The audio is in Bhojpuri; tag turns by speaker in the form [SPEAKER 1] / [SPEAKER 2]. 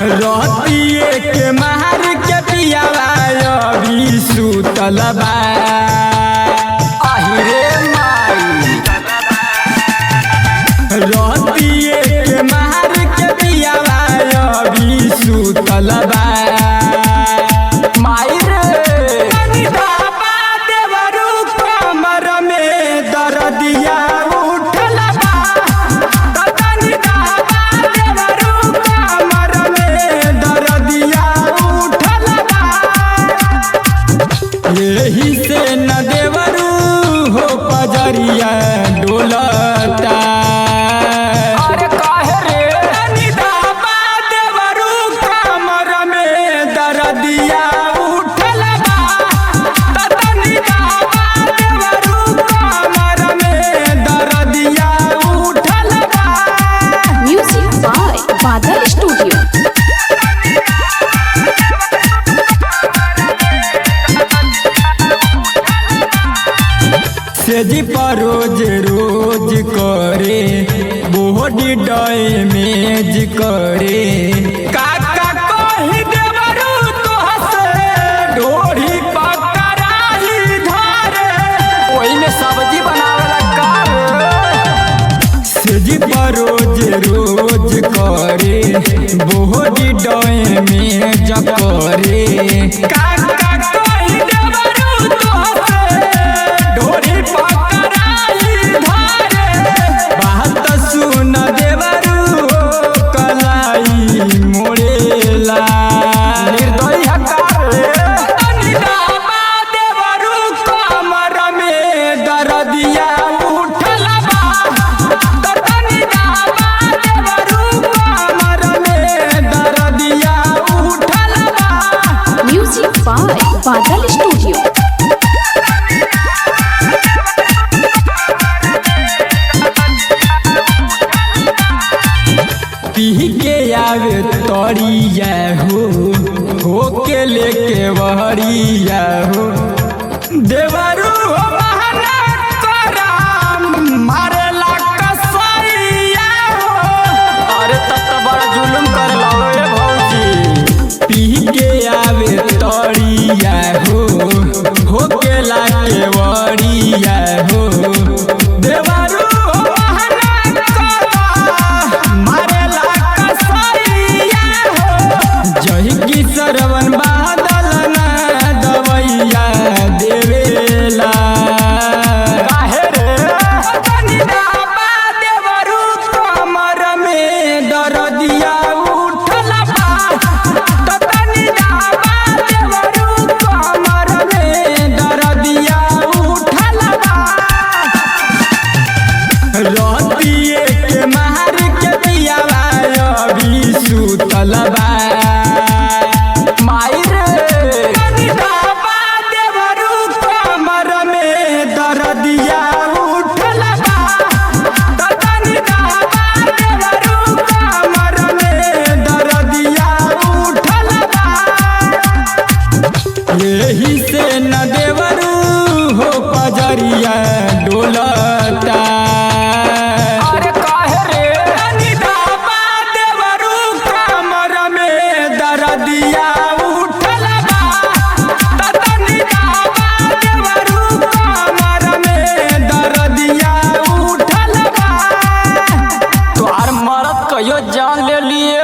[SPEAKER 1] रतिए के मार के पियावा अभी सुतल बा। अहिरे माई रतिए के मार के पियावा अभी सुतल बा। माई रे बाबा देवरू कमर में दर्दिया उठल बा। तनी बाबा देवरू कमर में दर्दिया उठल बा। यही से न देवरू हो पजरिया डोलता। अरे काहे रे तनी बाबा देवरू कमर में दर्दिया उठल बा। तनी बाबा देवरू कमर में दर्दिया उठल बा।
[SPEAKER 2] Music by Badal studio.
[SPEAKER 1] सेजी पर रोज रोज करे बॉडी डैमेज करे। काका कही देवरू तोहसे ढोरी पकड़ाई धरे। ओही में सब्जी बनावेला का। सेजी पर रोज रोज करे बॉडी डैमेज करे। काका कही देवरू तोहसे ढोरी पकड़ाई धरे। बात सुन देवरू कलाई मोड़ेला। निर्दयी हकार तनी बाबा देवरू कमर में दर्दिया उठल बा। तनी बाबा देवरू कमर में दर्दिया उठल बा।
[SPEAKER 2] Music by Badal studio.
[SPEAKER 1] पी के आवे तोरिया हो के लेके बहरिया हो। देवरू हो बहाना करा मारेला कसैया हो। अरे तब तो बड़ा जुलुम कर लो भौजी। पी के आवे तोरिया हो के लाके बहरिया हो। देवरू हो बहाना करा मारेला कसैया हो। जही की सरवन बादल ना दवैया देवेला। काहे रे तनी बाबा देवरू कमर में दर्दिया उठल बा। तनी बाबा देवरू कमर में दर्दिया उठल बा। रतिए के मार के पियावा अभी सुतल बा। माई रे तनी बाबा देवरू कमर में दर्दिया उठल बा। तनी बाबा देवरू कमर में दर्दिया उठल बा। यही से न देवरू हो पजरिया डोलता। अरे काहे रे तनी बाबा देवरू कमर में दर्दिया उठल बा। तनी बाबा देवरू कमर में दर्दिया उठल बा। तोहार मरद कहियो जान ले लिए।